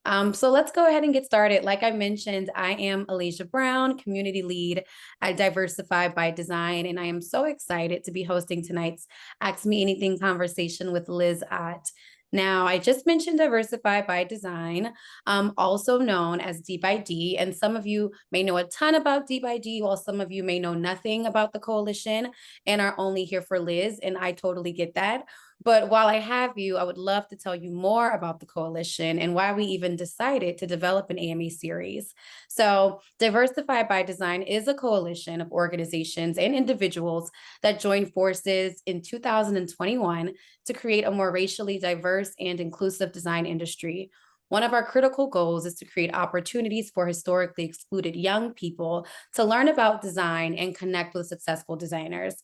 So let's go ahead and get started. Like I mentioned, I am Alicia Brown, community lead at Diversify by Design, and I am so excited to be hosting tonight's Ask Me Anything conversation with Liz Ott. Now, I just mentioned Diversify by Design, also known as D by D, and some of you may know a ton about D by D, while some of you may know nothing about the coalition and are only here for Liz, and I totally get that. But while I have you, I would love to tell you more about the coalition and why we even decided to develop an AMA series. So, Diversify by Design is a coalition of organizations and individuals that joined forces in 2021 to create a more racially diverse and inclusive design industry. One of our critical goals is to create opportunities for historically excluded young people to learn about design and connect with successful designers.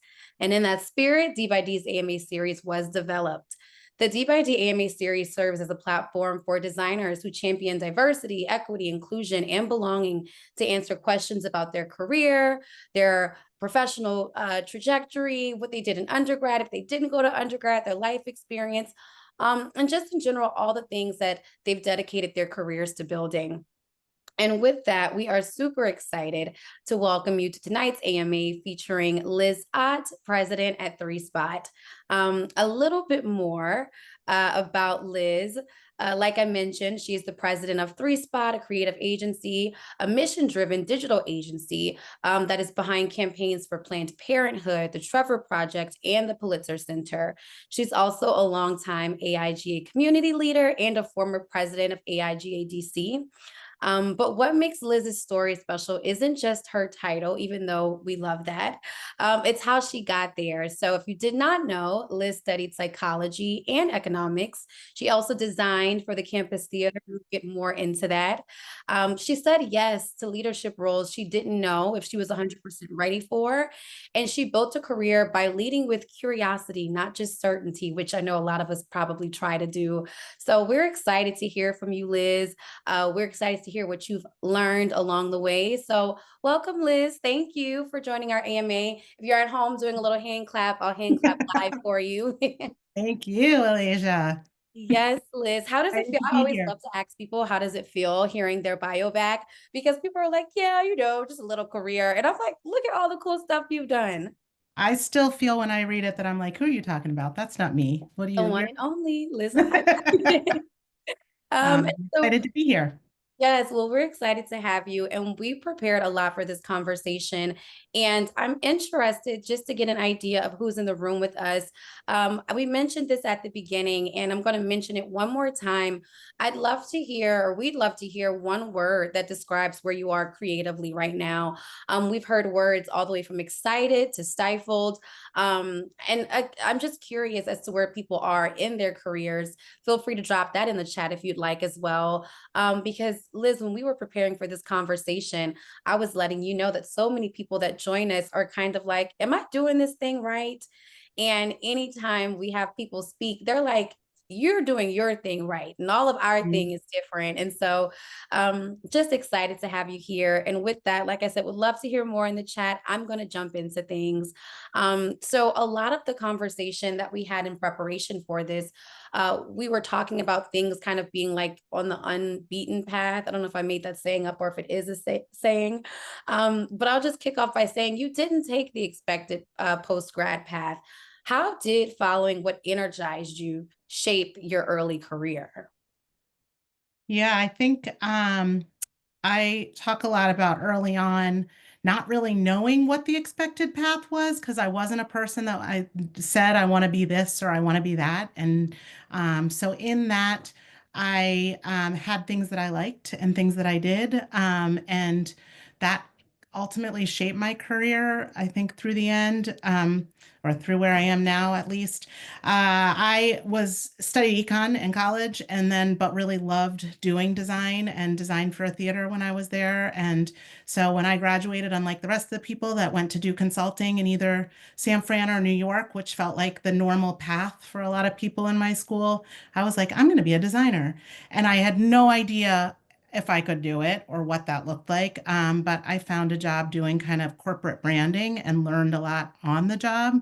And in that spirit, D by D's AMA series was developed. The D by D AMA series serves as a platform for designers who champion diversity, equity, inclusion, and belonging to answer questions about their career, their professional trajectory, what they did in undergrad, if they didn't go to undergrad, their life experience, and just in general, all the things that they've dedicated their careers to building. And with that, we are super excited to welcome you to tonight's AMA featuring Liz Ott, President at Threespot. A little bit more about Liz. Like I mentioned, she is the president of Threespot, a creative agency, a mission-driven digital agency that is behind campaigns for Planned Parenthood, the Trevor Project, and the Pulitzer Center. She's also a longtime AIGA community leader and a former president of AIGA DC. But what makes Liz's story special isn't just her title, even though we love that. It's how she got there. So if you did not know, Liz studied psychology and economics. She also designed for the campus theater. We'll get more into that. She said yes to leadership roles she didn't know if she was 100% ready for. And she built a career by leading with curiosity, not just certainty, which I know a lot of us probably try to do. So we're excited to hear from you, Liz. We're excited to hear what you've learned along the way. So welcome, Liz. Thank you for joining our AMA. If you're at home doing a little hand clap, I'll hand clap live for you. Thank you, Alicia. Yes, Liz. How does it Excited feel? to I be always here. love to ask people, how does it feel hearing their bio back? Because people are like, yeah, just a little career. And I'm like, look at all the cool stuff you've done. I still feel when I read it that I'm like, who are you talking about? That's not me. What do The you, one you're and only Liz Ott. And so excited to be here. yes, well, we're excited to have you, and we prepared a lot for this conversation. And I'm interested just to get an idea of who's in the room with us. We mentioned this at the beginning, and I'm going to mention it one more time. I'd love to hear, or we'd love to hear one word that describes where you are creatively right now. We've heard words all the way from excited to stifled. I'm just curious as to where people are in their careers. Feel free to drop that in the chat if you'd like as well. Because Liz, when we were preparing for this conversation, I was letting you know that so many people that join us are kind of like, am I doing this thing right? And anytime we have people speak, they're like, you're doing your thing right. And all of our thing is different. And so just excited to have you here. And with that, like I said, would love to hear more in the chat. I'm going to jump into things. So a lot of the conversation that we had in preparation for this, we were talking about things kind of being like on the unbeaten path. I don't know if I made that saying up or if it is a saying, but I'll just kick off by saying you didn't take the expected post-grad path. How did following what energized you shape your early career? Yeah, I think I talk a lot about early on not really knowing what the expected path was because I wasn't a person that I said I want to be this or I want to be that. And so in that, I had things that I liked and things that I did. And that ultimately shaped my career, I think, through the end, or through where I am now, at least. I was studied econ in college and then, but really loved doing design and design for a theater when I was there. And so when I graduated, unlike the rest of the people that went to do consulting in either San Fran or New York, which felt like the normal path for a lot of people in my school, I was like, I'm going to be a designer. And I had no idea if I could do it or what that looked like. But I found a job doing kind of corporate branding and learned a lot on the job.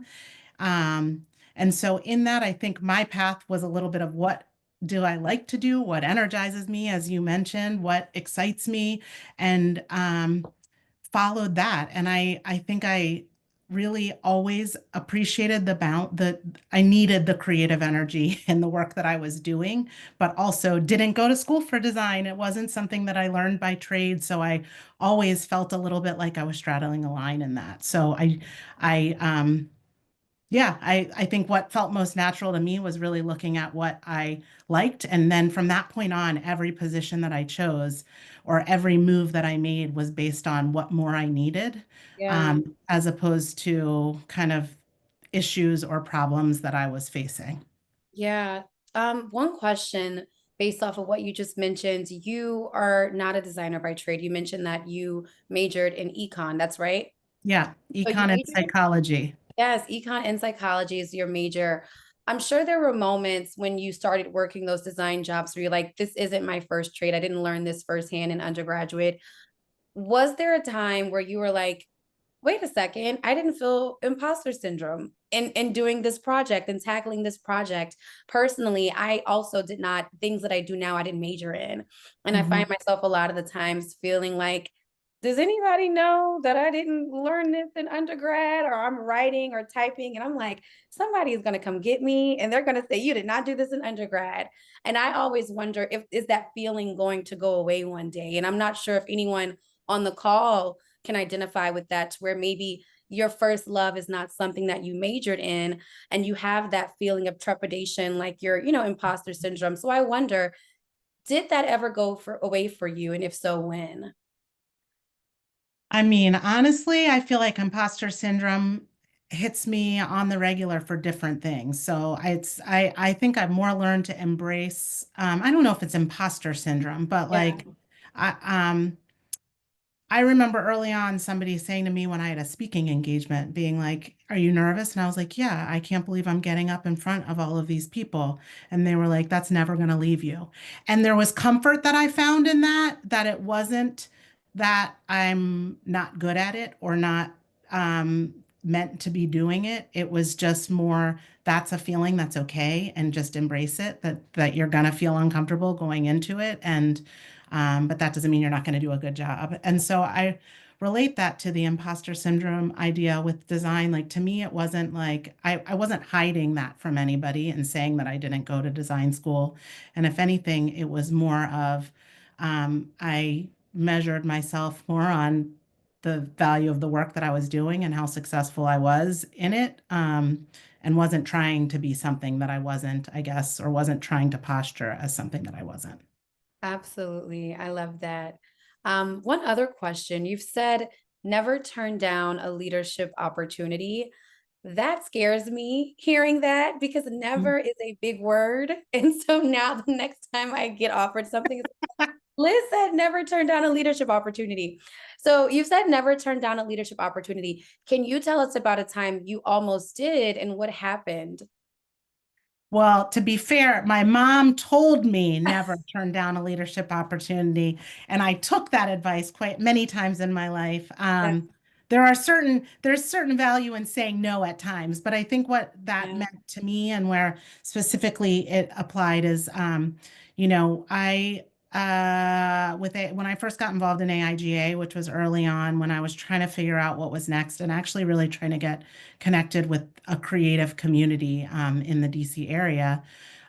Um, and so in that, I think my path was a little bit of what do I like to do, what energizes me, as you mentioned, what excites me, and followed that. And I think I really always appreciated the I needed the creative energy in the work that I was doing, but also didn't go to school for design. It wasn't something that I learned by trade, so I always felt a little bit like I was straddling a line in that. So I yeah, I think what felt most natural to me was really looking at what I liked. And then from that point on, every position that I chose or every move that I made was based on what more I needed, Yeah. as opposed to kind of issues or problems that I was facing. Yeah. One question based off of what you just mentioned, you are not a designer by trade. You mentioned that you majored in econ, that's right? Yeah, So you econ and majored in, psychology. yes, econ and psychology is your major. I'm sure there were moments when you started working those design jobs where you're like, this isn't my first trade. I didn't learn this firsthand in undergraduate. Was there a time where you were like, wait a second, I didn't feel imposter syndrome in doing this project and tackling this project? Personally, I also did not, things that I do now, I didn't major in. And I find Mhm. myself a lot of the times feeling like, does anybody know that I didn't learn this in undergrad, or I'm writing or typing? And I'm like, somebody is going to come get me and they're going to say, you did not do this in undergrad. And I always wonder, if is that feeling going to go away one day? And I'm not sure if anyone on the call can identify with that, to where maybe your first love is not something that you majored in, and you have that feeling of trepidation, like your, imposter syndrome. So I wonder, did that ever go for away for you? And if so, when? I mean, honestly, I feel like imposter syndrome hits me on the regular for different things. So I think I've more learned to embrace, I don't know if it's imposter syndrome, but Yeah. like I I remember early on somebody saying to me when I had a speaking engagement, being like, "Are you nervous?" And I was like, "Yeah, I can't believe I'm getting up in front of all of these people." And they were like, "That's never going to leave you." And there was comfort that I found in that, that it wasn't that I'm not good at it or not meant to be doing it. It was just more, that's a feeling, that's okay, and just embrace it, that you're going to feel uncomfortable going into it. And but that doesn't mean you're not going to do a good job. And so I relate that to the imposter syndrome idea with design. Like to me, it wasn't like I wasn't hiding that from anybody and saying that I didn't go to design school. And if anything, it was more of I measured myself more on the value of the work that I was doing and how successful I was in it. And wasn't trying to be something that I wasn't, I guess, or wasn't trying to posture as something that I wasn't. Absolutely. I love that. One other question. You've said never turn down a leadership opportunity. That scares me hearing that, because never is a big word. And so now the next time I get offered something, Liz said never turn down a leadership opportunity. So you said never turn down a leadership opportunity. Can you tell us about a time you almost did and what happened? Well, to be fair, my mom told me never turn down a leadership opportunity, and I took that advice quite many times in my life. Yeah. There's certain value in saying no at times, but I think what that Yeah. meant to me and where specifically it applied is, I when I first got involved in AIGA, which was early on when I was trying to figure out what was next and actually really trying to get connected with a creative community in the DC area.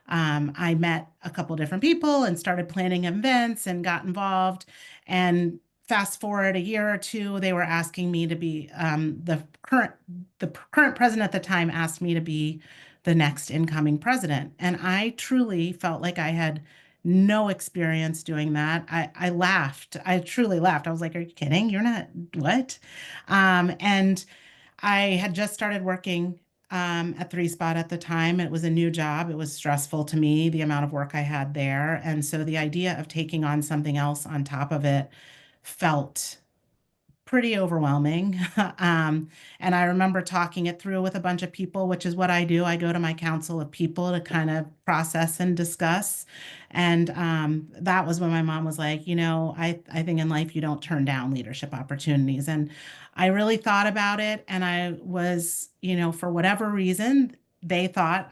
I met a couple different people and started planning events and got involved. And fast forward a year or two, they were asking me to be the current president at the time asked me to be the next incoming president. And I truly felt like I had no experience doing that. I laughed. I truly laughed. I was like, "Are you kidding? You're not what?" And I had just started working at Threespot at the time. It was a new job. It was stressful to me, the amount of work I had there. And so the idea of taking on something else on top of it felt pretty overwhelming. um, and I remember talking it through with a bunch of people, which is what I do. I go to my council of people to kind of process and discuss. And that was when my mom was like, I think in life you don't turn down leadership opportunities. And I really thought about it. And I was, for whatever reason, they thought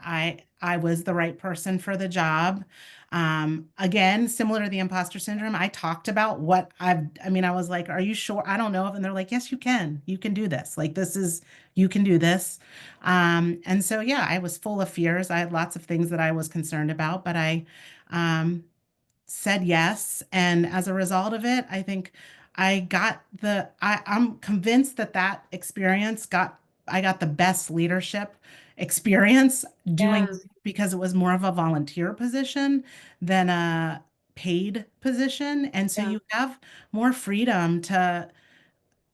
I was the right person for the job. Again, similar to the imposter syndrome, I talked about I mean, I was like, are you sure? I don't know. And they're like, yes, you can. You can do this. Like, you can do this. And so, yeah, I was full of fears. I had lots of things that I was concerned about, but um, said yes. And as a result of it, I think I'm convinced that that experience I got the best leadership experience doing Yeah. because it was more of a volunteer position than a paid position. And so Yeah. you have more freedom to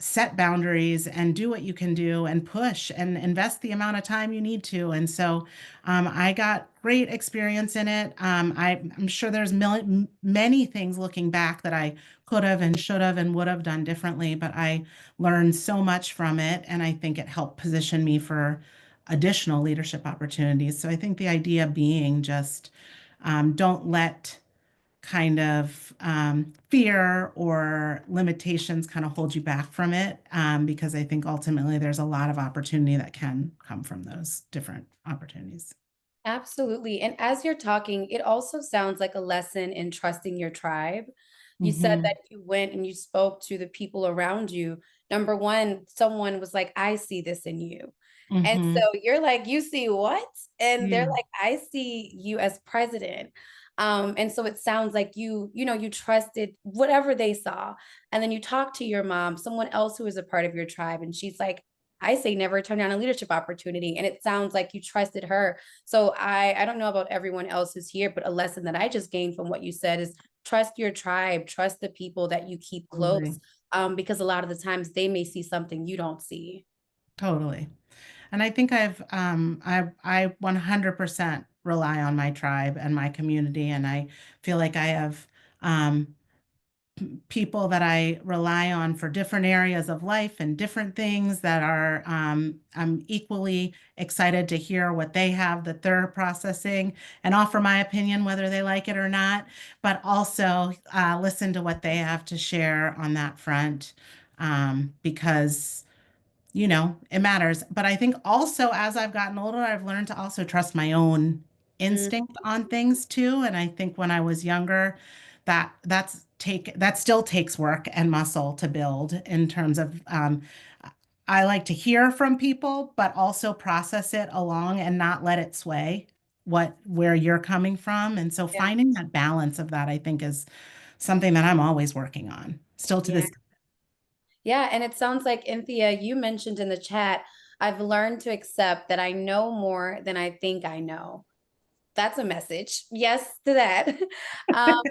set boundaries and do what you can do and push and invest the amount of time you need to. And so I got great experience in it. I'm sure there's many things looking back that I could have and should have and would have done differently, but I learned so much from it. And I think it helped position me for additional leadership opportunities. So I think the idea being just don't let kind of fear or limitations kind of hold you back from it, because I think ultimately there's a lot of opportunity that can come from those different opportunities. Absolutely. And as you're talking, it also sounds like a lesson in trusting your tribe. You said Hmm. that you went and you spoke to the people around you. Number one, someone was like, I see this in you. And so Hmm. you're like, you see what? And they're Yeah, like, I see you as president. And so it sounds like you trusted whatever they saw. And then you talk to your mom, someone else who is a part of your tribe, and she's like, I say never turn down a leadership opportunity. And it sounds like you trusted her. So I don't know about everyone else who's here, but a lesson that I just gained from what you said is trust your tribe, trust the people that you keep close, totally. because a lot of the times they may see something you don't see. Totally. And I think I 100% rely on my tribe and my community, and I feel like I have um, people that I rely on for different areas of life and different things that I'm equally excited to hear what they have that they're processing and offer my opinion, whether they like it or not, but also listen to what they have to share on that front, because it matters. But I think also as I've gotten older, I've learned to also trust my own Mm, instinct on things too. And I think when I was younger, that still takes work and muscle to build in terms of I like to hear from people, but also process it along and not let it sway where you're coming from. And so yeah, finding that balance of that, I think, is something that I'm always working on still to yeah. this. Yeah, and it sounds like, Cynthia, you mentioned in the chat, I've learned to accept that I know more than I think I know. That's a message. Yes to that. Um,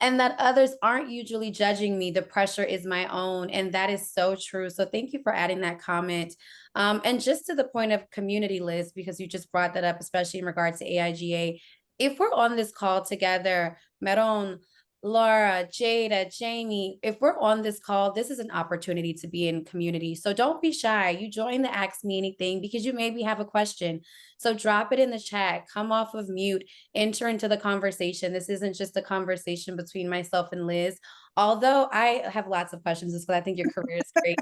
and that others aren't usually judging me. The pressure is my own. And that is so true. So thank you for adding that comment. And just to the point of community, Liz, because you just brought that up, especially in regards to AIGA. If we're on this call together, Meron, Laura, Jada, Jamie, if we're on this call, this is an opportunity to be in community. So don't be shy. You join the Ask Me Anything because you maybe have a question. So drop it in the chat, come off of mute, enter into the conversation. This isn't just a conversation between myself and Liz. Although I have lots of questions, because I think your career is great.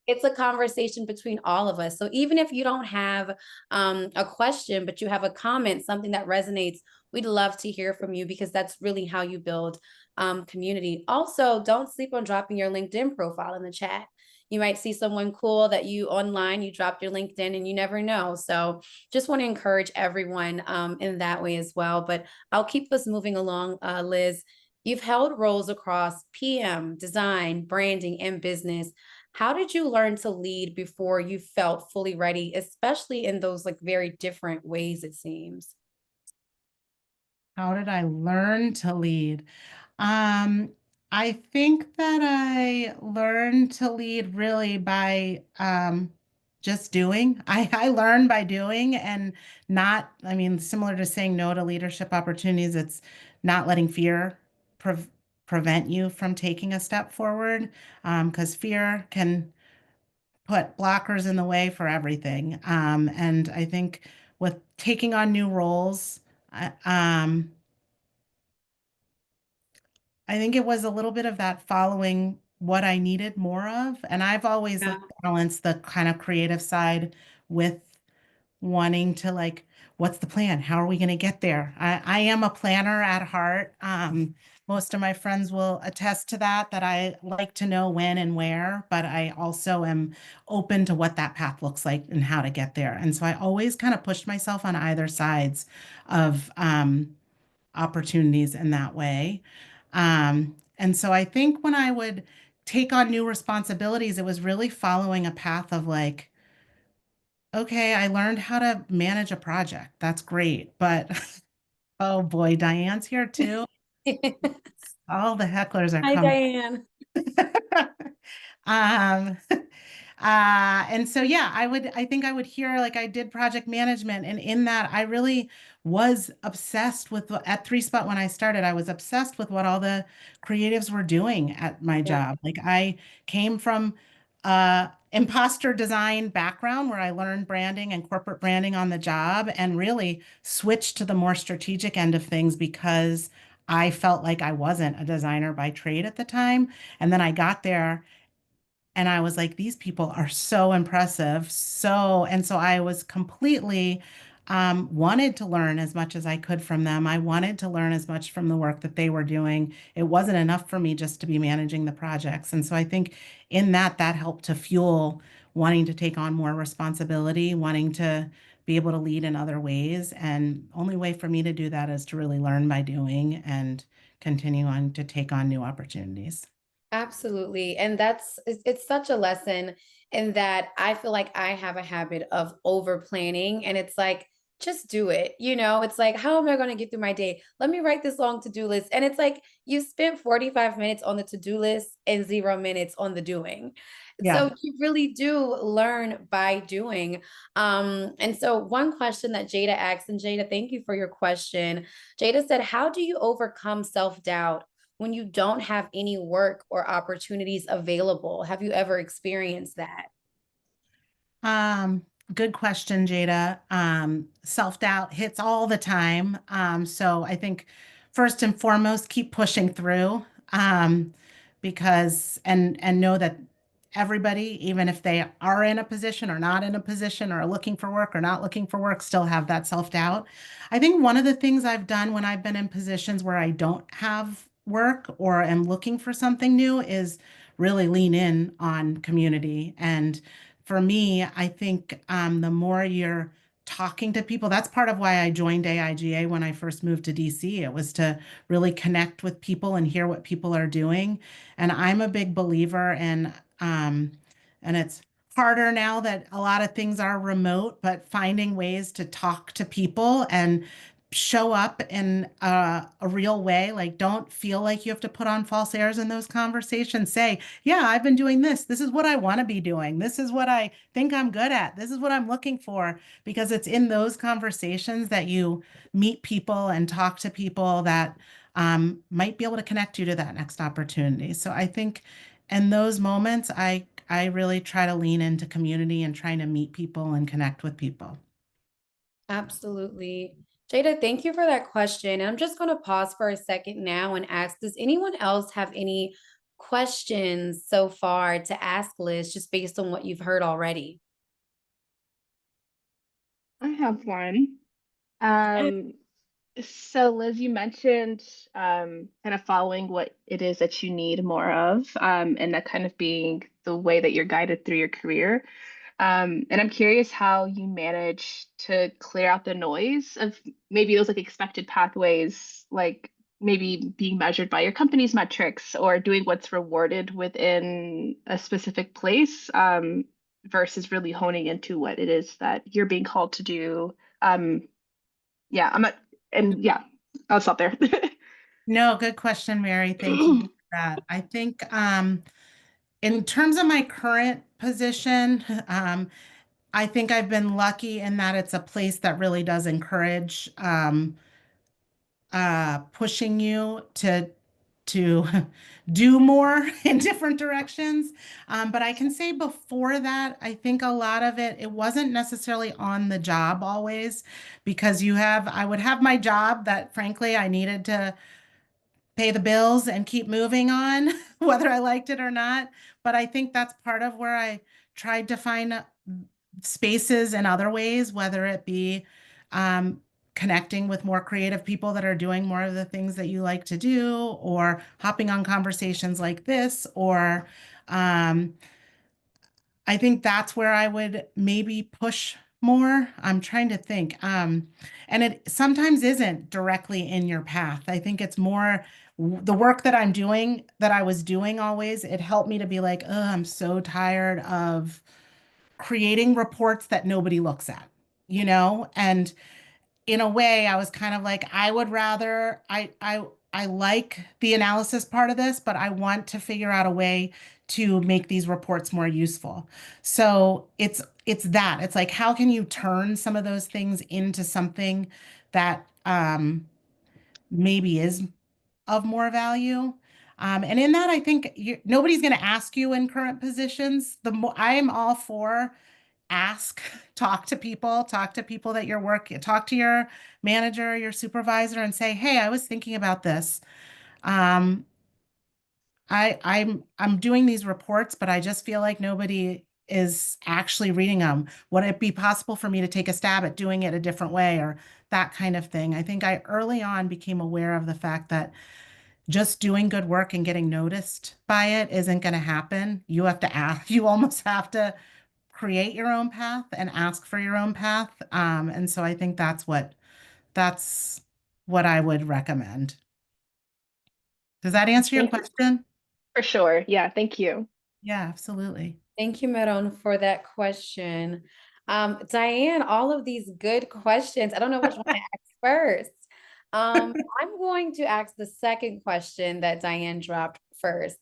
It's a conversation between all of us. So even if you don't have a question, but you have a comment, something that resonates, we'd love to hear from you, because that's really how you build community. Also, don't sleep on dropping your LinkedIn profile in the chat. You might see someone cool that you online, you dropped your LinkedIn, and you never know. So just want to encourage everyone in that way as well. But I'll keep us moving along, Liz. You've held roles across PM, design, branding, and business. How did you learn to lead before you felt fully ready, especially in those like very different ways, it seems? How did I learn to lead? Um, I think that I learned to lead really by just doing. I learn by doing and not, I mean, similar to saying no to leadership opportunities, it's not letting fear prevent you from taking a step forward, because fear can put blockers in the way for everything. And I think with taking on new roles, I- um, I think it was a little bit of that following what I needed more of. And I've always Yeah. like balanced the kind of creative side with wanting to like what's the plan? How are we going to get there? I am a planner at heart. Most of my friends will attest to that, that I like to know when and where, but I also am open to what that path looks like and how to get there. And so I always kind of pushed myself on either sides of opportunities in that way. And so I think when I would take on new responsibilities, it was really following a path of like, okay, I learned how to manage a project. That's great. But oh boy, Diane's here too. All the hecklers are Hi, coming. Diane. Um, and so, yeah, I think I would hear like I did project management. And in that, I really was obsessed with at Three Spot when I started, I was obsessed with what all the creatives were doing at my Yeah, job. Like I came from imposter design background where I learned branding and corporate branding on the job and really switched to the more strategic end of things because I felt like I wasn't a designer by trade at the time. And then I got there and I was like, these people are so impressive. And so I was completely wanted to learn as much as I could from them. I wanted to learn as much from the work that they were doing. It wasn't enough for me just to be managing the projects. And so I think in that, that helped to fuel wanting to take on more responsibility, wanting to be able to lead in other ways. And only way for me to do that is to really learn by doing and continue on to take on new opportunities. absolutely. And it's such a lesson in that I feel like I have a habit of over planning and it's like, just do it. It's like, how am I going to get through my day? Let me write this long to-do list. And it's like you spent 45 minutes on the to-do list and 0 minutes on the doing. Yeah. So you really do learn by doing. And so one question that Jada asked, and Jada, thank you for your question. Jada said, how do you overcome self-doubt when you don't have any work or opportunities available? Have you ever experienced that? Um, Good question, Jada. Self-doubt hits all the time. So I think first and foremost, keep pushing through. Because and know that everybody, even if they are in a position or not in a position or are looking for work or not looking for work, still have that self-doubt. I think one of the things I've done when I've been in positions where I don't have work or am looking for something new is really lean in on community. And for me, I think the more you're talking to people, that's part of why I joined AIGA when I first moved to DC. It was to really connect with people and hear what people are doing. And I'm a big believer in, and it's harder now that a lot of things are remote, but finding ways to talk to people and show up in a real way. Like, don't feel like you have to put on false airs in those conversations. Say, yeah, I've been doing this. This is what I want to be doing. This is what I think I'm good at. This is what I'm looking for. Because it's in those conversations that you meet people and talk to people that might be able to connect you to that next opportunity. So I think in those moments, I really try to lean into community and trying to meet people and connect with people. Absolutely. Jada, thank you for that question. And I'm just going to pause for a second now and ask, does anyone else have any questions so far to ask Liz, just based on what you've heard already? I have one. Um, so Liz, you mentioned kind of following what it is that you need more of, and that kind of being the way that you're guided through your career. And I'm curious how you manage to clear out the noise of maybe those like expected pathways, like maybe being measured by your company's metrics or doing what's rewarded within a specific place, versus really honing into what it is that you're being called to do. Yeah, I'm not, and yeah, I'll stop there. No, good question, Mary. Thank you for that. I think in terms of my current position, I think I've been lucky in that it's a place that really does encourage pushing you to do more in different directions. But I can say before that, I think a lot of it wasn't necessarily on the job always, because I would have my job that frankly I needed to pay the bills and keep moving on, whether I liked it or not. But I think that's part of where I tried to find spaces in other ways, whether it be um, connecting with more creative people that are doing more of the things that you like to do, or hopping on conversations like this, or I think that's where I would maybe push more. I'm trying to think. And it sometimes isn't directly in your path. I think it's more the work that I'm doing, that I was doing always, it helped me to be like, oh, I'm so tired of creating reports that nobody looks at, And in a way, I was kind of like, I would rather, I like the analysis part of this, but I want to figure out a way to make these reports more useful. So it's that. It's like, how can you turn some of those things into something that maybe is of more value? And in that, I think nobody's going to ask you in current positions. The more I am all for ask, talk to people that you're working, talk to your manager, your supervisor, and say, hey, I was thinking about this. I'm doing these reports, but I just feel like nobody is actually reading them. Would it be possible for me to take a stab at doing it a different way, or that kind of thing? I think I early on became aware of the fact that just doing good work and getting noticed by it isn't going to happen. You have to ask, you almost have to create your own path and ask for your own path. And so I think that's what I would recommend. Does that answer your Thank you. question? For sure. Yeah, thank you. Yeah, absolutely. Thank you, Meron, for that question. Diane, all of these good questions. I don't know which one to ask first. I'm going to ask the second question that Diane dropped first.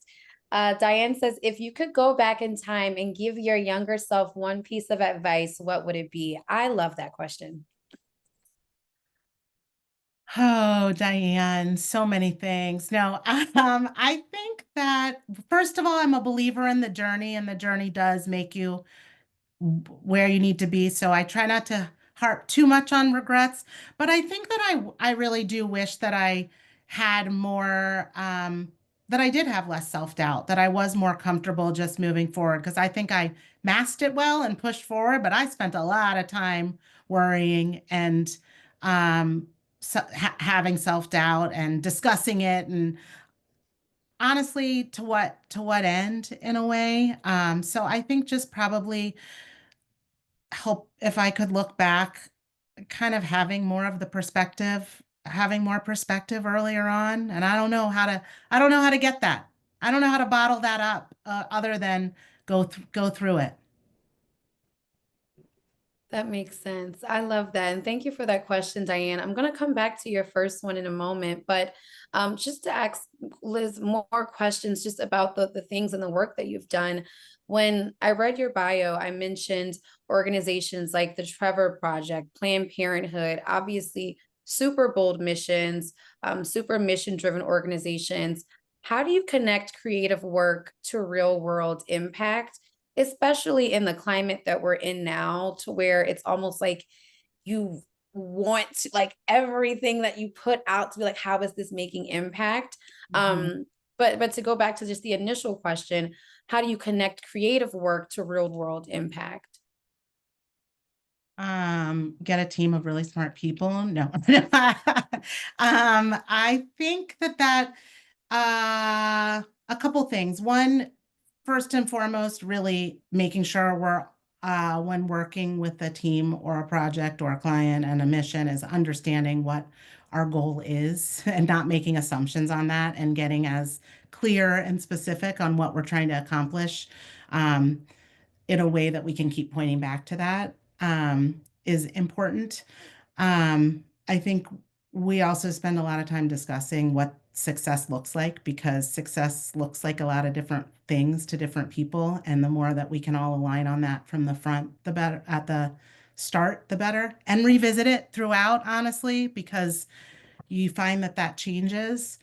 Diane says, if you could go back in time and give your younger self one piece of advice, what would it be? I love that question. Oh, Diane, so many things. No, I think that first of all, I'm a believer in the journey, and the journey does make you where you need to be. So I try not to harp too much on regrets, but I think that I really do wish that I had more, that I did have less self-doubt, that I was more comfortable just moving forward, because I think I masked it well and pushed forward, but I spent a lot of time worrying and so, having self-doubt and discussing it, and honestly, to what end, in a way. So I think just probably help, if I could look back, kind of having more perspective earlier on. And I don't know how to get that. I don't know how to bottle that up, other than go through it. That makes sense. I love that. And thank you for that question, Diane. I'm going to come back to your first one in a moment, but just to ask Liz more questions just about the things and the work that you've done. When I read your bio, I mentioned organizations like the Trevor Project, Planned Parenthood, obviously super bold missions, super mission-driven organizations. How do you connect creative work to real world impact, especially in the climate that we're in now, to where it's almost like you want to, like, everything that you put out to be like, how is this making impact? Mhm. But to go back to just the initial question, how do you connect creative work to real world impact? Get a team of really smart people. No. I think that a couple things. One, first and foremost, really making sure we're, when working with a team or a project or a client and a mission, is understanding what our goal is and not making assumptions on that, and getting as clear and specific on what we're trying to accomplish, um, in a way that we can keep pointing back to that, is important. I think we also spend a lot of time discussing what success looks like, because success looks like a lot of different things to different people. And the more that we can all align on that from the front, the better, at the start, the better, and revisit it throughout, honestly, because you find that changes.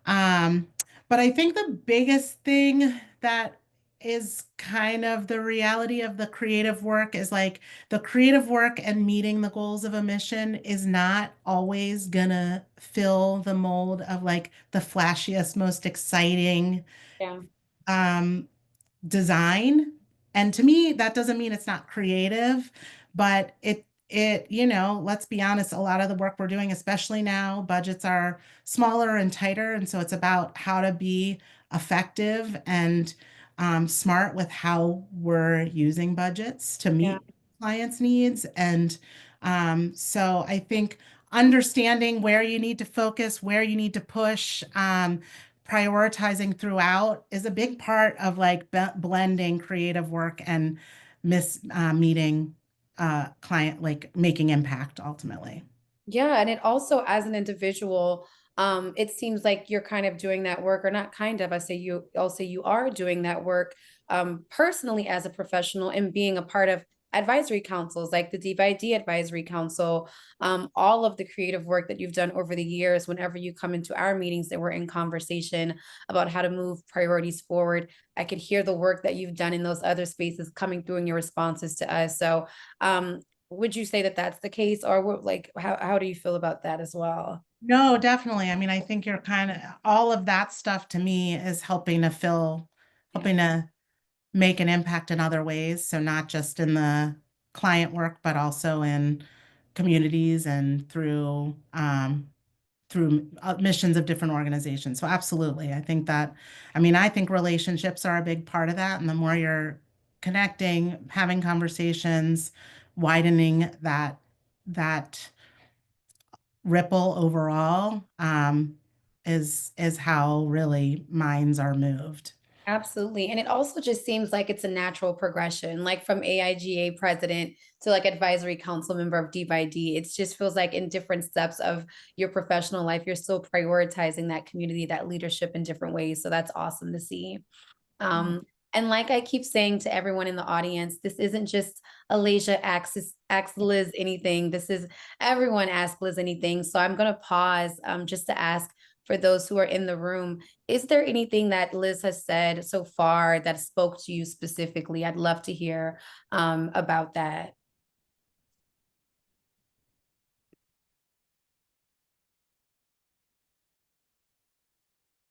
Um, but I think the biggest thing that is kind of the reality of the creative work is, like, the creative work and meeting the goals of a mission is not always gonna fill the mold of, like, the flashiest, most exciting Yeah. um, design. And to me, that doesn't mean it's not creative, but let's be honest, a lot of the work we're doing, especially now, budgets are smaller and tighter. And so it's about how to be effective and smart with how we're using budgets to Yeah. meet clients' needs. And so I think understanding where you need to focus, where you need to push, prioritizing throughout is a big part of like blending creative work and meeting client, like making impact ultimately. Yeah, and it also, as an individual, it seems like you're kind of doing that work, or not kind of, I'll say you are doing that work personally as a professional, and being a part of advisory councils like the D Advisory Council, all of the creative work that you've done over the years. Whenever you come into our meetings and we're in conversation about how to move priorities forward, I could hear the work that you've done in those other spaces coming through in your responses to us. So would you say that that's the case, or like how do you feel about that as well? No, definitely. I mean, I think you're kind of all of that stuff to me is Yeah. helping to make an impact in other ways. So not just in the client work, but also in communities and through missions of different organizations. So absolutely. I think relationships are a big part of that. And the more you're connecting, having conversations, widening that ripple overall, is how really minds are moved. Absolutely. And it also just seems like it's a natural progression, like from AIGA president to like advisory council member of D. It just feels like in different steps of your professional life, you're still prioritizing that community, that leadership in different ways. So that's awesome to see. Yeah. Um, and like I keep saying to everyone in the audience, this isn't just Alasia asks Liz anything. This is everyone asks Liz anything. So I'm going to pause just to ask for those who are in the room, is there anything that Liz has said so far that spoke to you specifically? I'd love to hear about that.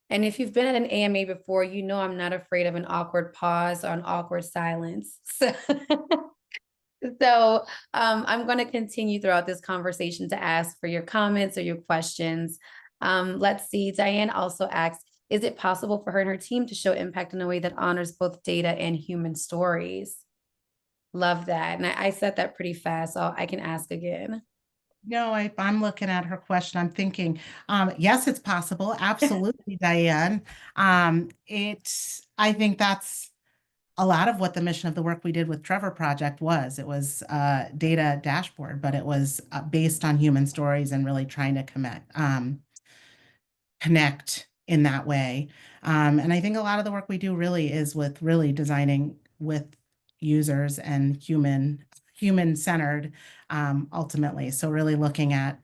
And if you've been at an AMA before, you know I'm not afraid of an awkward pause or an awkward silence. So I'm going to continue throughout this conversation to ask for your comments or your questions. Let's see. Diane also asks, is it possible for her and her team to show impact in a way that honors both data and human stories? Love that. And I said that pretty fast, so I can ask again. No, I'm looking at her question. I'm thinking, yes, it's possible. Absolutely, Diane. I think that's a lot of what the mission of the work we did with Trevor Project was. It was data dashboard, but it was based on human stories and really trying to connect in that way. And I think a lot of the work we do really is with really designing with users and human centered, ultimately. So really looking at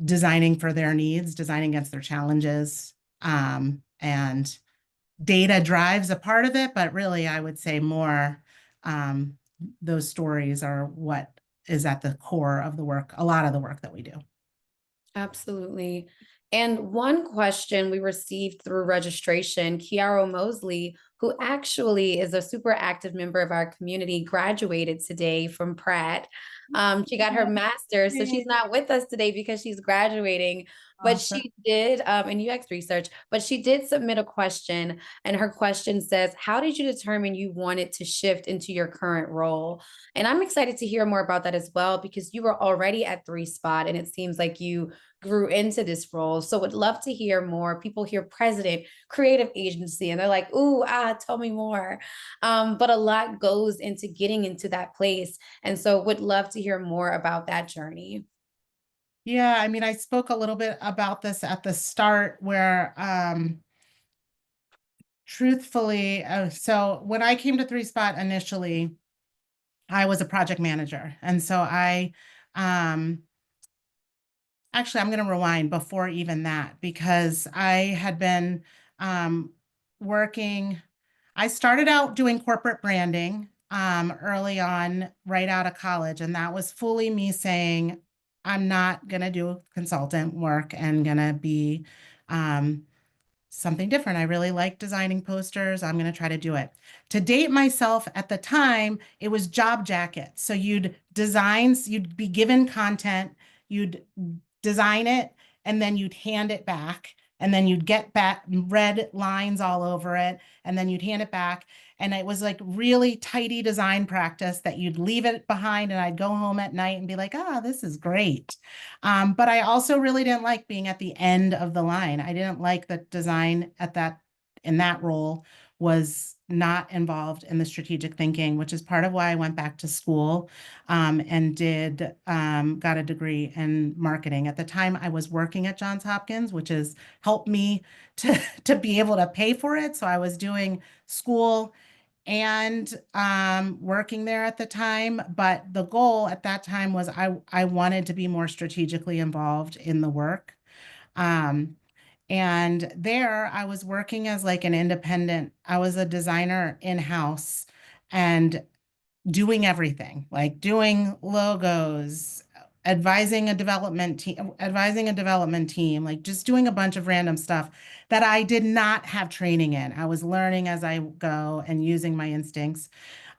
designing for their needs, designing against their challenges, and data drives a part of it, but really I would say more those stories are what is at the core of the work, a lot of the work that we do. Absolutely. And one question we received through registration, Kiara Mosley, who actually is a super active member of our community, graduated today from Pratt. She got her master's, so she's not with us today because she's graduating, but Awesome. she did in UX research, but she did submit a question, and her question says, how did you determine you wanted to shift into your current role? And I'm excited to hear more about that as well, because you were already at Threespot, and it seems like you grew into this role. So would love to hear more. People hear president, creative agency, and they're like, ooh, tell me more. But a lot goes into getting into that place. And so would love to hear more about that journey. Yeah, I mean, I spoke a little bit about this at the start where, truthfully, so when I came to Threespot initially, I was a project manager. And so actually, I'm going to rewind before even that, because I had been working. I started out doing corporate branding early on, right out of college. And that was fully me saying, I'm not going to do consultant work and going to be something different. I really like designing posters. I'm going to try to do it. To date myself at the time, it was job jackets. So you'd be given content, you'd design it, and then you'd hand it back. And then you'd get back red lines all over it, and then you'd hand it back. And it was like really tidy design practice that you'd leave it behind, and I'd go home at night and be like, this is great. But I also really didn't like being at the end of the line. I didn't like that design in that role was not involved in the strategic thinking, which is part of why I went back to school and got a degree in marketing. At the time, I was working at Johns Hopkins, which has helped me to be able to pay for it. So I was doing school and working there at the time. But the goal at that time was I wanted to be more strategically involved in the work. And there I was working as like an independent. I was a designer in-house and doing everything, like doing logos, advising a development team, like just doing a bunch of random stuff that I did not have training in. I was learning as I go and using my instincts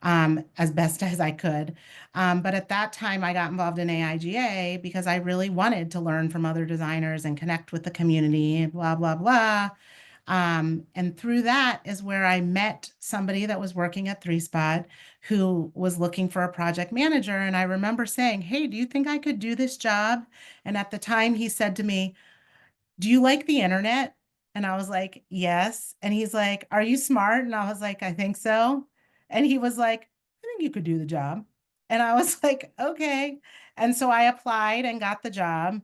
as best as I could. But at that time, I got involved in AIGA because I really wanted to learn from other designers and connect with the community, blah, blah, blah. And through that is where I met somebody that was working at Threespot who was looking for a project manager. And I remember saying, hey, do you think I could do this job? And at the time he said to me, do you like the internet? And I was like, yes. And he's like, are you smart? And I was like, I think so. And he was like, I think you could do the job. And I was like, okay. And so I applied and got the job.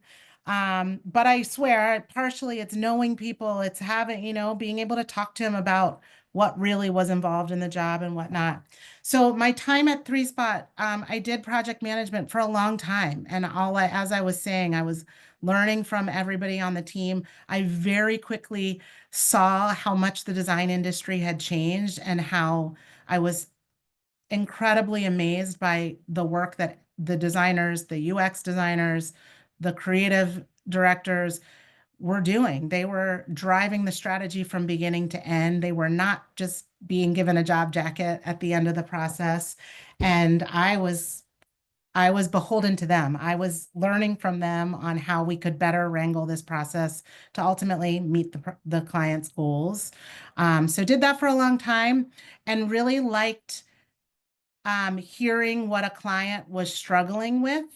But I swear, partially it's knowing people, it's having, being able to talk to him about what really was involved in the job and whatnot. So my time at Threespot, I did project management for a long time. And as I was saying, I was learning from everybody on the team. I very quickly saw how much the design industry had changed and how I was incredibly amazed by the work that the designers, the UX designers, the creative directors were doing. They were driving the strategy from beginning to end. They were not just being given a job jacket at the end of the process. And I was beholden to them. I was learning from them on how we could better wrangle this process to ultimately meet the client's goals. So did that for a long time and really liked hearing what a client was struggling with,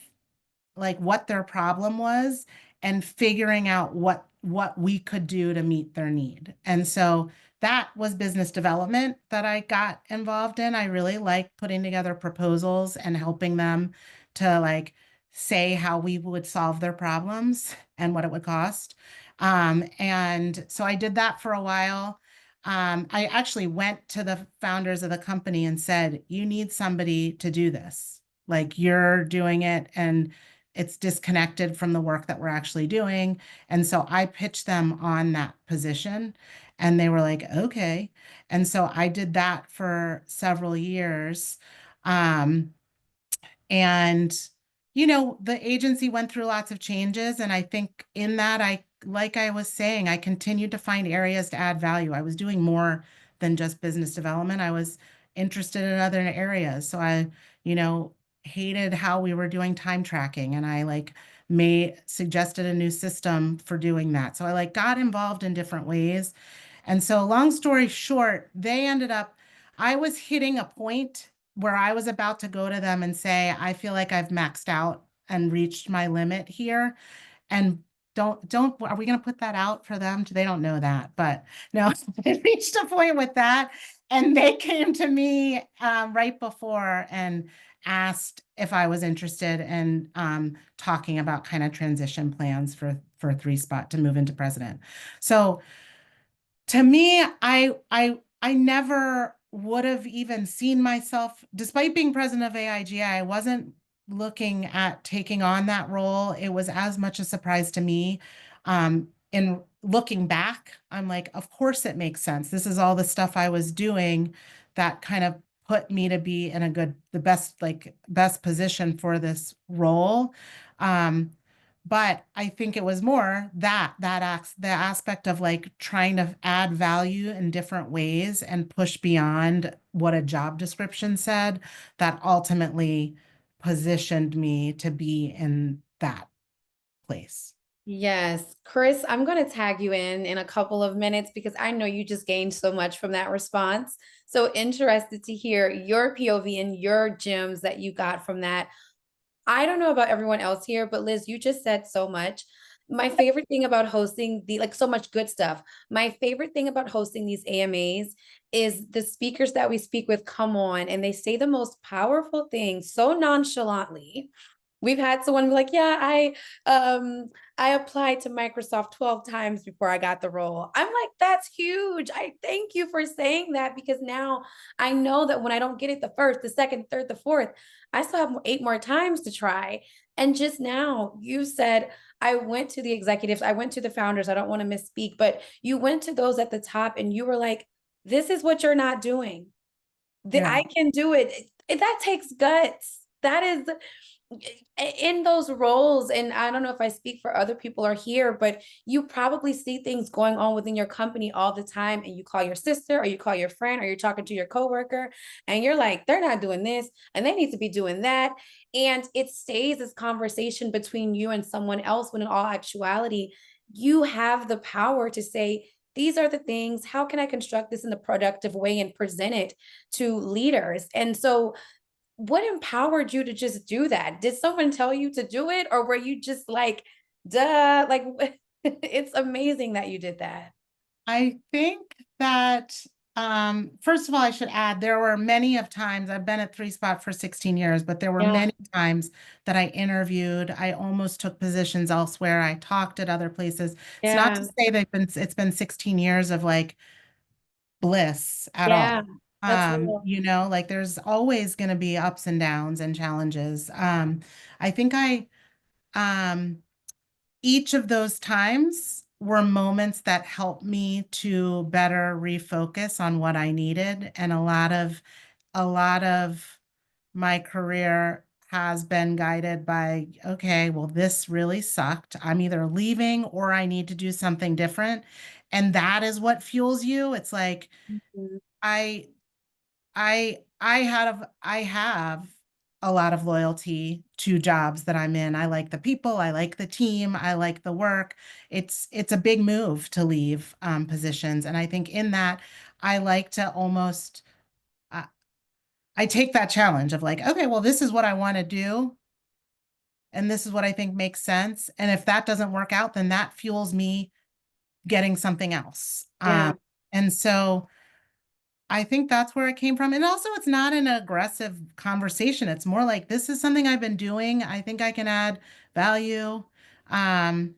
like what their problem was, and figuring out what we could do to meet their need. And so that was business development that I got involved in. I really liked putting together proposals and helping them to like say how we would solve their problems and what it would cost. And so I did that for a while. I actually went to the founders of the company and said, you need somebody to do this. Like you're doing it and it's disconnected from the work that we're actually doing. And so I pitched them on that position and they were like, okay. And so I did that for several years. And, the agency went through lots of changes. And I think in that, like I was saying, I continued to find areas to add value. I was doing more than just business development. I was interested in other areas. So I, hated how we were doing time tracking. And I suggested a new system for doing that. So I got involved in different ways. And so long story short, I was hitting a point where I was about to go to them and say, I feel like I've maxed out and reached my limit here. And are we going to put that out for them? They don't know that, but no, I reached a point with that. And they came to me right before and asked if I was interested in talking about kind of transition plans for Threespot to move into president. So to me, I never would have even seen myself, despite being president of AIGA, I wasn't looking at taking on that role. It was as much a surprise to me. In looking back, I'm like, of course it makes sense. This is all the stuff I was doing that kind of put me to be in the best position for this role. but I think it was more the aspect of like trying to add value in different ways and push beyond what a job description said that ultimately positioned me to be in that place. Yes, Chris, I'm going to tag you in a couple of minutes because I know you just gained so much from that response. So interested to hear your POV and your gems that you got from that. I don't know about everyone else here, but Liz, you just said so much. My favorite thing about hosting like so much good stuff. My favorite thing about hosting these AMAs is the speakers that we speak with come on and they say the most powerful things so nonchalantly. We've had someone be like, yeah, I applied to Microsoft 12 times before I got the role. I'm like, that's huge. I thank you for saying that because now I know that when I don't get it the first, the second, third, the fourth, I still have 8 more times to try. And just now you said, I went to the executives, I went to the founders, I don't want to misspeak, but you went to those at the top and you were like, this is what you're not doing. I can do it. That takes guts. That is in those roles. And I don't know if I speak for other people or here, but you probably see things going on within your company all the time. And you call your sister or you call your friend or you're talking to your coworker and you're like, they're not doing this and they need to be doing that. And it stays this conversation between you and someone else when in all actuality, you have the power to say, these are the things, how can I construct this in a productive way and present it to leaders? And so what empowered you to just do that? Did someone tell you to do it or were you just like, duh, like it's amazing that you did that. I think that first of all, I should add there were many of times I've been at Threespot for 16 years, but there were many times that I interviewed. I almost took positions elsewhere. I talked at other places. It's not to say it's been 16 years of like bliss at all. That's real. You know, like there's always going to be ups and downs and challenges. I think um each of those times were moments that helped me to better refocus on what I needed. And a lot of my career has been guided by, okay, well, this really sucked. I'm either leaving or I need to do something different. And that is what fuels you. It's like Mhm. I I have a lot of loyalty to jobs that I'm in. I like the people, I like the team, I like the work. It's a big move to leave positions, and I think in that I like to almost uh, I take that challenge of like, okay, well, this is what I want to do, and this is what I think makes sense. And if that doesn't work out, then that fuels me getting something else. Yeah. And so I think that's where it came from. And also, it's not an aggressive conversation. It's more like, this is something I've been doing. I think I can add value. Um,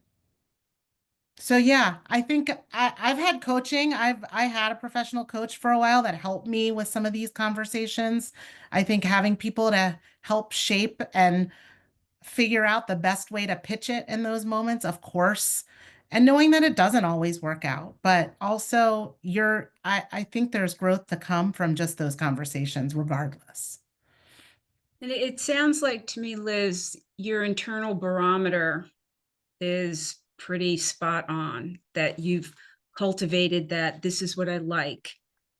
so yeah, I think I've had coaching. I had a professional coach for a while that helped me with some of these conversations. I think having people to help shape and figure out the best way to pitch it in those moments, of course, and knowing that it doesn't always work out, but also I think there's growth to come from just those conversations regardless. And it sounds like to me, Liz, your internal barometer is pretty spot on, that you've cultivated that this is what I like.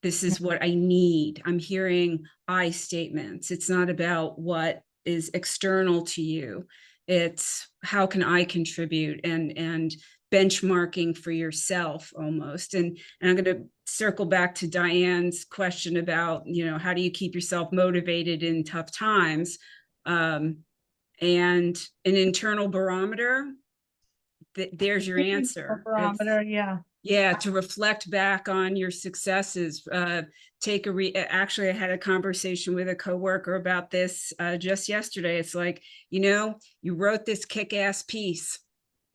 This is what I need. I'm hearing I statements. It's not about what is external to you. It's how can I contribute and benchmarking for yourself almost. And I'm going to circle back to Diane's question about, how do you keep yourself motivated in tough times? And an internal barometer, there's your answer. Barometer, yeah. Yeah, to reflect back on your successes. Actually, I had a conversation with a coworker about this just yesterday. It's like, you wrote this kick-ass piece.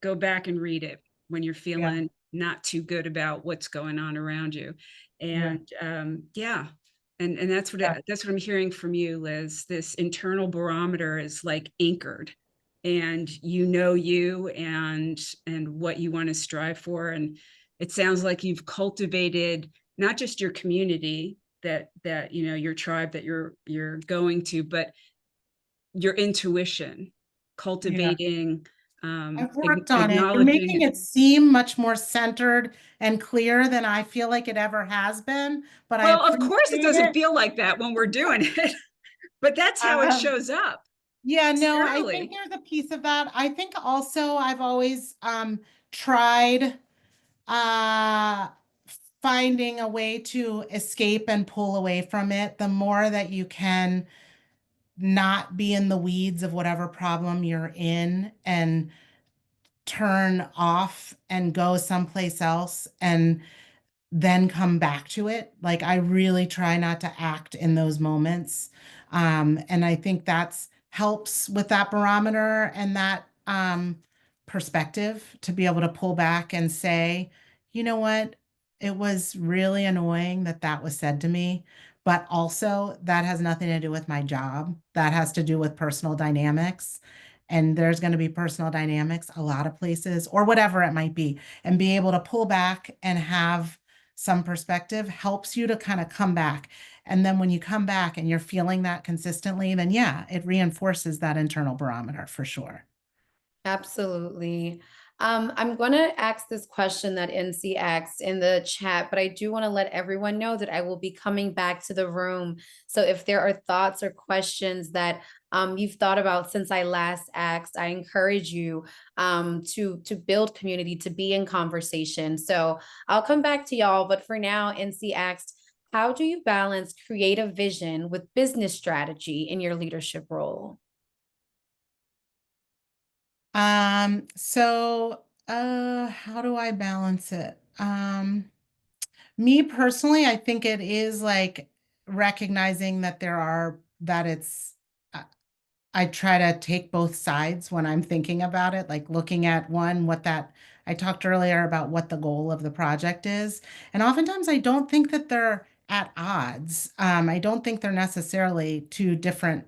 Go back and read it when you're feeling not too good about what's going on around you. And and that's what I'm hearing from you, Liz. This internal barometer is like anchored, and you and what you want to strive for. And it sounds like you've cultivated not just your community, that your tribe that you're going to, but your intuition, cultivating I've worked on it. You're acknowledging making it seem much more centered and clear than I feel like it ever has been, but I Well, of course it appreciate doesn't feel like that when we're doing it, but that's how it Um, shows up. Yeah, no, I Externally. think there's a piece of that. I think also I've always tried uh finding a way to escape and pull away from it. The more that you can not be in the weeds of whatever problem you're in and turn off and go someplace else and then come back to it. Like I really try not to act in those moments. And I think that's helps with that barometer and that perspective to be able to pull back and say, you know what, it was really annoying that that was said to me, but also that has nothing to do with my job. That has to do with personal dynamics. And there's going to be personal dynamics a lot of places or whatever it might be. And be able to pull back and have some perspective helps you to kind of come back. And then when you come back and you're feeling that consistently, then yeah, it reinforces that internal barometer for sure. Absolutely. I'm going to ask this question that NC asked in the chat, but I do want to let everyone know that I will be coming back to the room. So if there are thoughts or questions that you've thought about since I last asked, I encourage you to build community, to be in conversation. So I'll come back to y'all, but for now, NC asked, how do you balance creative vision with business strategy in your leadership role? How do I balance it? Me personally, I think it is like recognizing that that it's, I try to take both sides when I'm thinking about it, like looking at one, I talked earlier about what the goal of the project is. And oftentimes I don't think that they're at odds. I don't think they're necessarily two different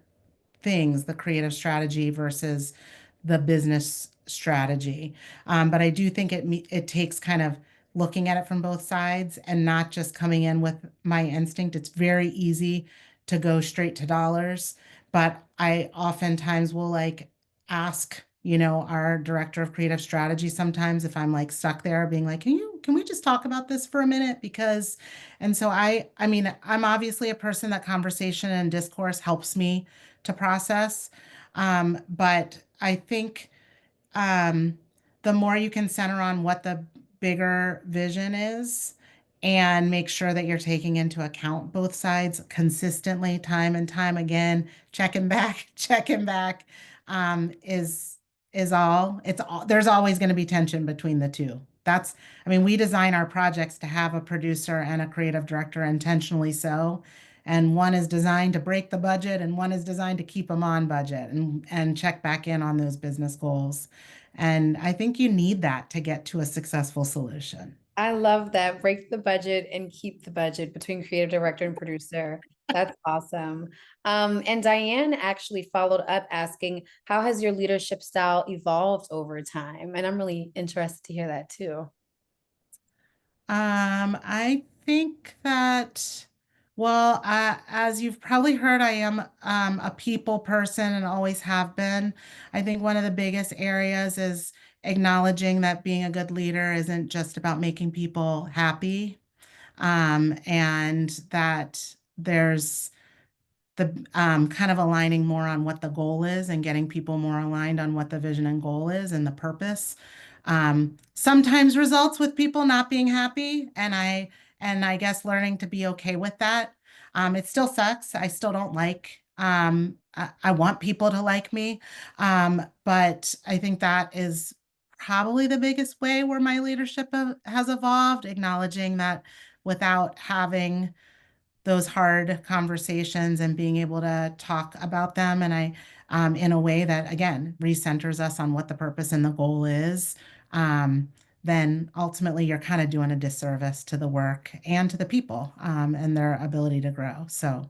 things, the creative strategy versus the business strategy. But I do think it takes kind of looking at it from both sides and not just coming in with my instinct. It's very easy to go straight to dollars, but I oftentimes will like ask, our director of creative strategy sometimes if I'm like stuck there being like, can we just talk about this for a minute? Because, and so I mean, I'm obviously a person that conversation and discourse helps me to process. But I think um, the more you can center on what the bigger vision is and make sure that you're taking into account both sides consistently, time and time again, checking back, checking back, is all. It's all. There's always going to be tension between the two. I mean, we design our projects to have a producer and a creative director intentionally so. And one is designed to break the budget, and one is designed to keep them on budget and check back in on those business goals. And I think you need that to get to a successful solution. I love that. Break the budget and keep the budget between creative director and producer. That's awesome. And Diane actually followed up asking, how has your leadership style evolved over time? And I'm really interested to hear that too. I think that, well, as you've probably heard, I am a people person and always have been. I think one of the biggest areas is acknowledging that being a good leader isn't just about making people happy, and that there's the kind of aligning more on what the goal is and getting people more aligned on what the vision and goal is and the purpose. Sometimes results with people not being happy, and I guess learning to be okay with that. It still sucks. I still don't like. I want people to like me, but I think that is probably the biggest way where my leadership has evolved, acknowledging that without having those hard conversations and being able to talk about them in a way that again recenters us on what the purpose and the goal is, then ultimately you're kind of doing a disservice to the work and to the people, and their ability to grow. So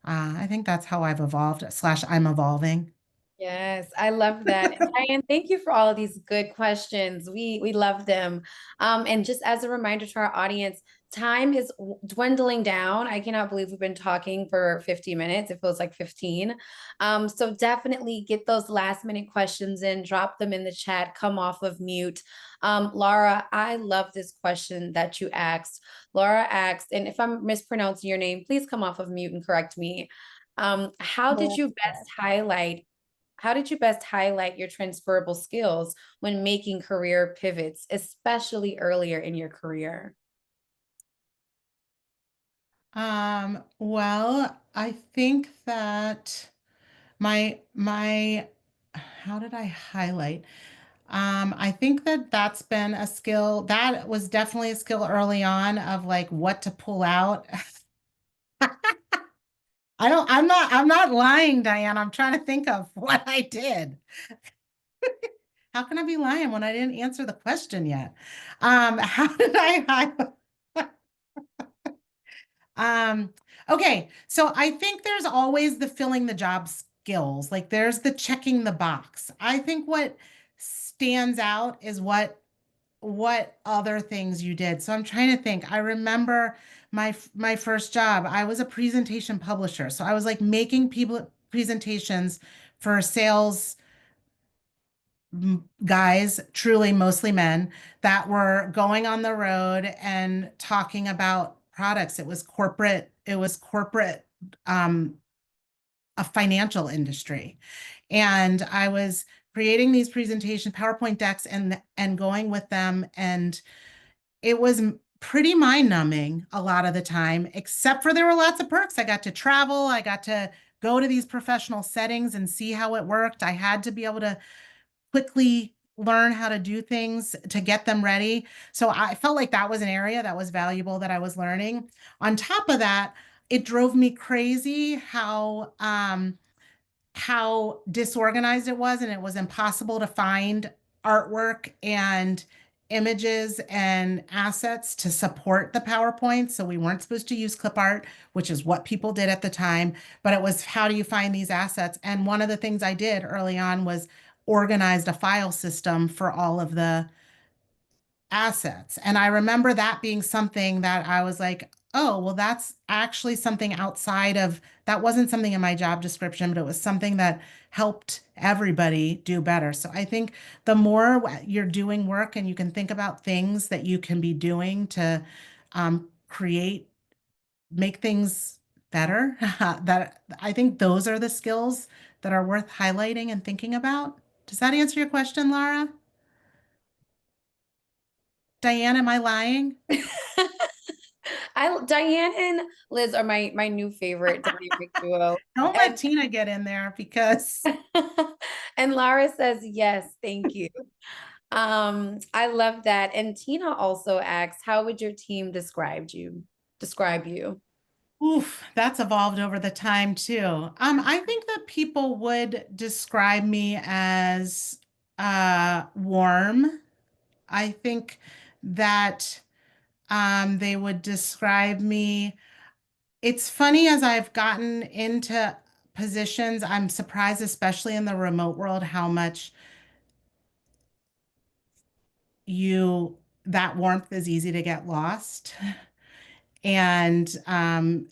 I think that's how I've evolved / I'm evolving. Yes, I love that. And Diane, thank you for all of these good questions. We love them. And just as a reminder to our audience, time is dwindling down. I cannot believe we've been talking for 50 minutes. It feels like 15. So definitely get those last minute questions in, drop them in the chat, come off of mute. Laura, I love this question that you asked. Laura asked, and if I'm mispronouncing your name, please come off of mute and correct me. How did you best highlight How did you best highlight your transferable skills when making career pivots, especially earlier in your career? Well, I think that my how did I highlight? I think that that's been a skill that was definitely a skill early on of like what to pull out. I'm not lying, Diane. I'm trying to think of what I did. How can I be lying when I didn't answer the question yet? How did I highlight? Okay, so I think there's always the filling the job skills. Like there's the checking the box. I think what stands out is what other things you did. So I'm trying to think. I remember my first job. I was a presentation publisher. So I was like making people presentations for sales guys, truly mostly men, that were going on the road and talking about products. It was corporate, um, a financial industry. And I was creating these presentation PowerPoint decks and going with them. And it was pretty mind-numbing a lot of the time, except for there were lots of perks. I got to travel, I got to go to these professional settings and see how it worked. I had to be able to quickly learn how to do things to get them ready. So I felt like that was an area that was valuable that I was learning. On top of that, it drove me crazy how disorganized it was, and it was impossible to find artwork and images and assets to support the PowerPoint. So we weren't supposed to use clip art, which is what people did at the time, but it was how do you find these assets? And one of the things I did early on was organized a file system for all of the assets. And I remember that being something that I was like, oh, well, that's actually something outside of that wasn't something in my job description, but it was something that helped everybody do better. So I think the more you're doing work and you can think about things that you can be doing to create, make things better, that I think those are the skills that are worth highlighting and thinking about. Does that answer your question, Laura? Diane, am I lying? Diane and Liz are my new favorite dynamic duo. Don't let Tina get in there because And Lara says yes, thank you. I love that. And Tina also asks, how would your team describe you? oof, that's evolved over the time too. I think that people would describe me as warm. I think that they would describe me. It's funny as I've gotten into positions, I'm surprised, especially in the remote world, how much you that warmth is easy to get lost. And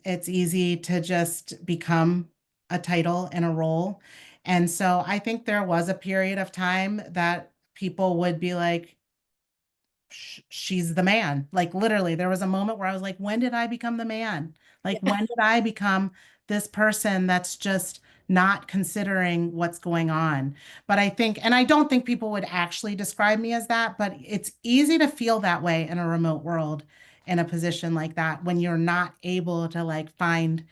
it's easy to just become a title in a role. And so I think there was a period of time that people would be like, she's the man. Like literally, there was a moment where I was like, when did I become the man? Like, when did I become this person that's just not considering what's going on? But I think, and I don't think people would actually describe me as that, but it's easy to feel that way in a remote world in a position like that when you're not able to like find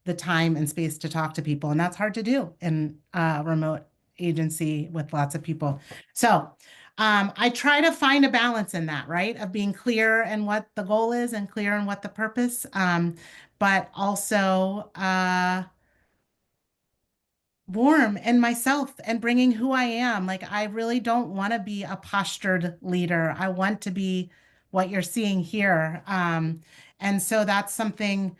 the time and space to talk to people. And that's hard to do in a remote agency with lots of people. So I try to find a balance in that, right? Of being clear in what the goal is and clear in what the purpose, but also warm in myself and bringing who I am. Like, I really don't want to be a postured leader. I want to be what you're seeing here. And so that's something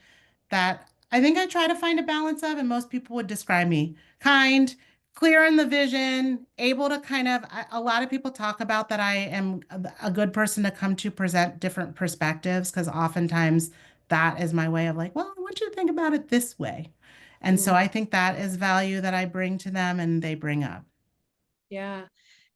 that I think I try to find a balance of, and most people would describe me kind, clear in the vision, able to kind of, a lot of people talk about that I am a good person to come to present different perspectives, because oftentimes that is my way of like, well, I want you to think about it this way. And so I think that is value that I bring to them and they bring up. Yeah.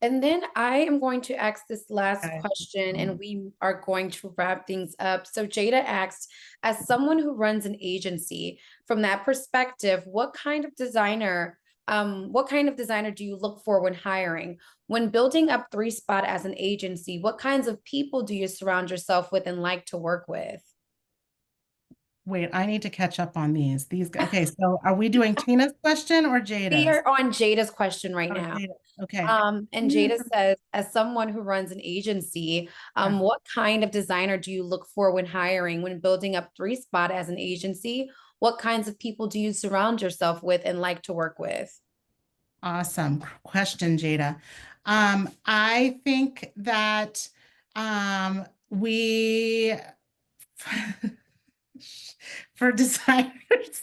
And then I am going to ask this last Okay. question and we are going to wrap things up. So Jada asked, as someone who runs an agency, from that perspective, what kind of designer do you look for when hiring? When building up Threespot as an agency, what kinds of people do you surround yourself with and like to work with? Wait, I need to catch up on these. Okay, so are we doing Tina's question or We Jada's? are on Jada's question right Oh, now. Jada. Okay. And Jada says, as someone who runs an agency, what kind of designer do you look for when hiring, when building up Threespot as an agency? What kinds of people do you surround yourself with and like to work with? Awesome question, Jada. I think that we for designers,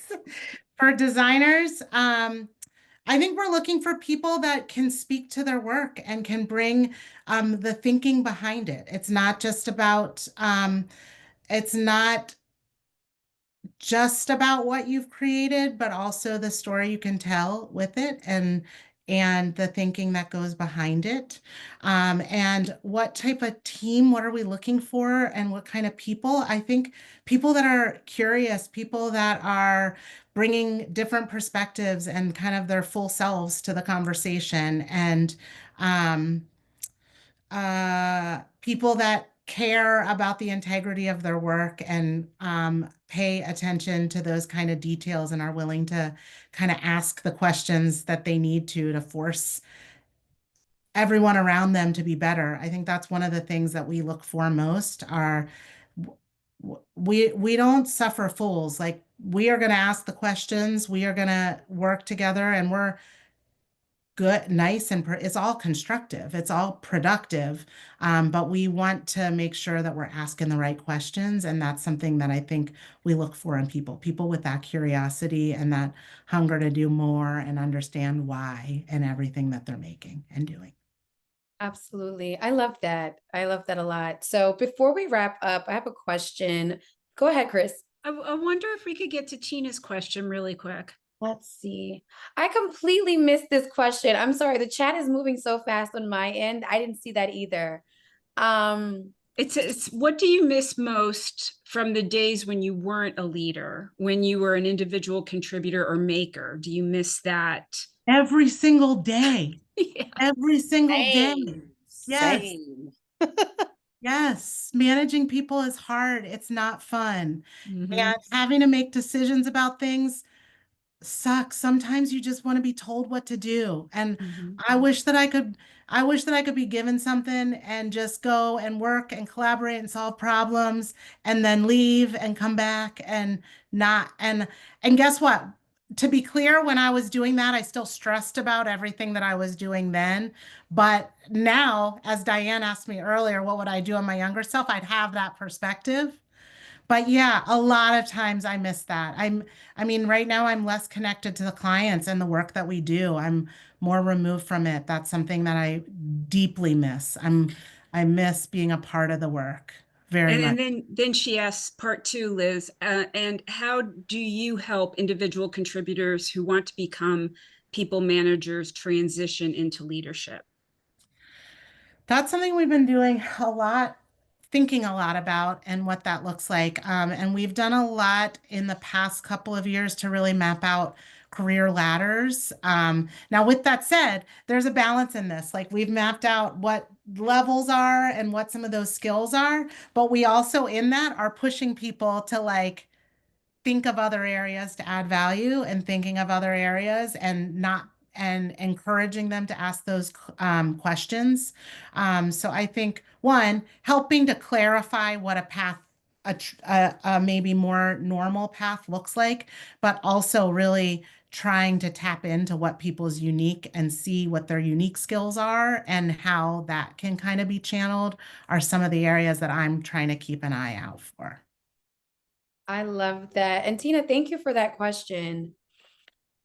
I think we're looking for people that can speak to their work and can bring the thinking behind it. It's not just about it's not just about what you've created, but also the story you can tell with it and the thinking that goes behind it. And what type of team, what are we looking for, and what kind of people? I think people that are curious, people that are bringing different perspectives and kind of their full selves to the conversation, and um, people that care about the integrity of their work and pay attention to those kind of details and are willing to kind of ask the questions that they need to force everyone around them to be better. I think that's one of the things that we look for most are we don't suffer fools. Like, we are going to ask the questions, we are going to work together, and we're good, nice, and it's all constructive. It's all productive. But we want to make sure that we're asking the right questions. And that's something that I think we look for in people with that curiosity and that hunger to do more and understand why and everything that they're making and doing. Absolutely. I love that. I love that a lot. So before we wrap up, I have a question. Go ahead, Chris. I wonder if we could get to Tina's question really quick. Let's see. I completely missed this question. I'm sorry. The chat is moving so fast on my end. I didn't see that either. It's what do you miss most from the days when you weren't a leader, when you were an individual contributor or maker? Do you miss that? Every single day. Yeah. Every single day. Yes. Same. Yes. Managing people is hard. It's not fun. Mhm. And having to make decisions about things sucks. Sometimes you just want to be told what to do. And Mhm. I wish that I could be given something and just go and work and collaborate and solve problems and then leave and come back and not and guess what? To be clear, when I was doing that, I still stressed about everything that I was doing then. But now, as Diane asked me earlier, what would I do on my younger self? I'd have that perspective. But yeah, a lot of times I miss that. I mean, right now I'm less connected to the clients and the work that we do. I'm more removed from it. That's something that I deeply miss. I miss being a part of the work very much. And then she asks part two, Liz, and how do you help individual contributors who want to become people managers transition into leadership? That's something we've been doing a lot, thinking a lot about and what that looks like. And we've done a lot in the past couple of years to really map out career ladders. Now, with that said, there's a balance in this. Like, we've mapped out what levels are and what some of those skills are, but we also in that are pushing people to like think of other areas to add value and thinking of other areas and not and encouraging them to ask those questions. So I think one, helping to clarify what a path, a maybe more normal path looks like, but also really trying to tap into what people's unique and see what their unique skills are and how that can kind of be channeled are some of the areas that I'm trying to keep an eye out for. I love that. And Tina, thank you for that question.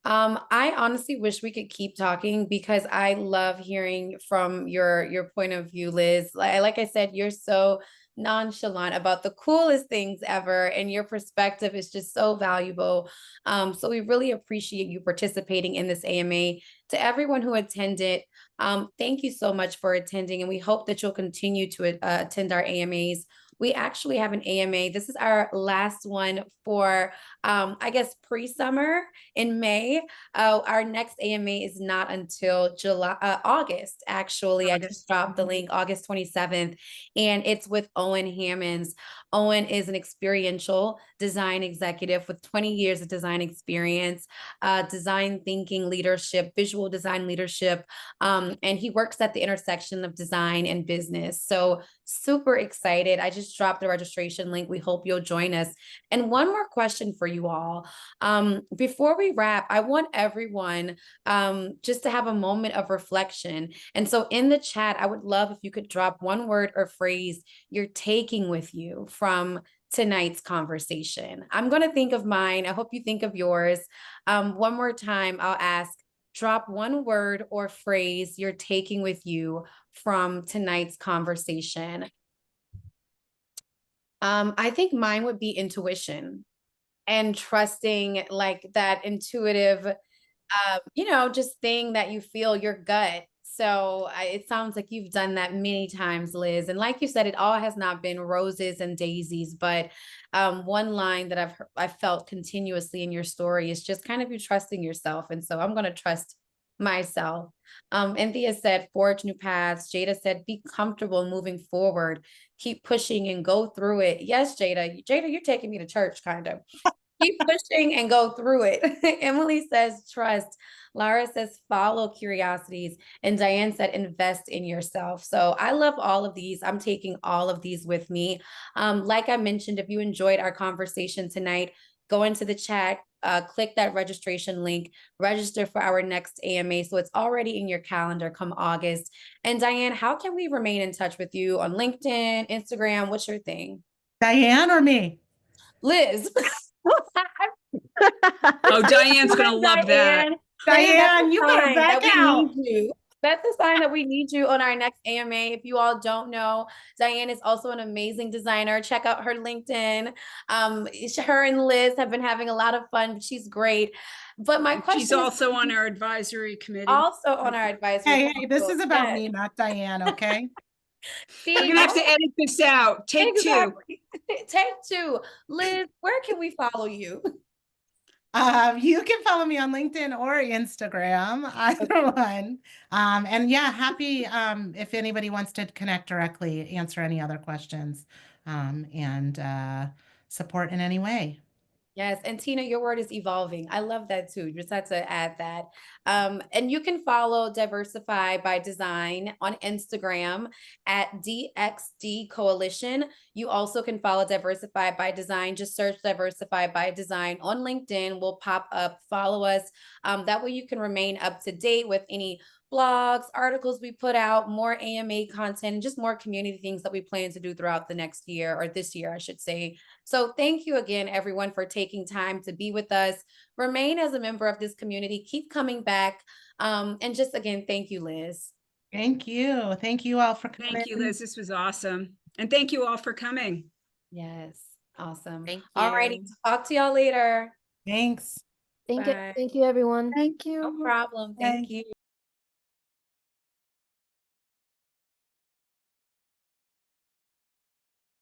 I honestly wish we could keep talking because I love hearing from your point of view, Liz. Like I said, you're so nonchalant about the coolest things ever, and your perspective is just so valuable. So we really appreciate you participating in this AMA. To everyone who attended, thank you so much for attending, and we hope that you'll continue to attend our AMAs. We actually have an AMA. This is our last one for, I guess, pre-summer in May. Our next AMA is not until August, actually. I just dropped the link, August 27th, and it's with Owen Hammonds. Owen is an experiential design executive with 20 years of design experience, design thinking leadership, visual design leadership, and he works at the intersection of design and business. So super excited. I just dropped the registration link. We hope you'll join us. And one more question for you all. Before we wrap, I want everyone just to have a moment of reflection. And so in the chat, I would love if you could drop one word or phrase you're taking with you from tonight's conversation. I'm going to think of mine. I hope you think of yours. One more time, I'll ask, drop one word or phrase you're taking with you from tonight's conversation. I think mine would be intuition and trusting, like that intuitive, just thing that you feel, your gut. So it sounds like you've done that many times, Liz. And like you said, it all has not been roses and daisies, but one line that I've felt continuously in your story is just kind of you trusting yourself. And so I'm going to trust myself. Anthea said, forge new paths. Jada said, be comfortable moving forward, keep pushing and go through it. Yes, Jada, you're taking me to church, kind of. Keep pushing and go through it. Emily says, trust. Lara says, follow curiosities. And Diane said, invest in yourself. So I love all of these. I'm taking all of these with me. Like I mentioned, if you enjoyed our conversation tonight, go into the chat, click that registration link, register for our next AMA. So it's already in your calendar come August. And Diane, how can we remain in touch with you on LinkedIn, Instagram? What's your thing? Diane or me? Liz. Oh, Diane's going to love that. Diane, you better back out. That's a sign that we need you on our next AMA. If you all don't know, Diane is also an amazing designer. Check out her LinkedIn. Her and Liz have been having a lot of fun. She's great. But my question She's also on our advisory committee. Also on our advisory. Hey, this is about me, not Diane, okay? We're going to have to edit this out. Take two. Take two. Liz, where can we follow you? You can follow me on LinkedIn or Instagram, either one. And yeah, happy if anybody wants to connect directly, answer any other questions, and support in any way. Yes, and Tina, your word is evolving. I love that too. Just had to add that. And you can follow Diversify by Design on Instagram at DXD Coalition. You also can follow Diversify by Design. Just search Diversify by Design on LinkedIn. Will pop up. Follow us. That way you can remain up to date with any blogs, articles we put out, more AMA content, and just more community things that we plan to do throughout the next year, or this year, I should say. So thank you again, everyone, for taking time to be with us. Remain as a member of this community. Keep coming back. And just again, thank you, Liz. Thank you. Thank you all for coming. Thank you, Liz. This was awesome. And thank you all for coming. Yes. Awesome. Thank you. All righty. Talk to y'all later. Thanks. Thank you, everyone. Thank you. No problem. Thank you.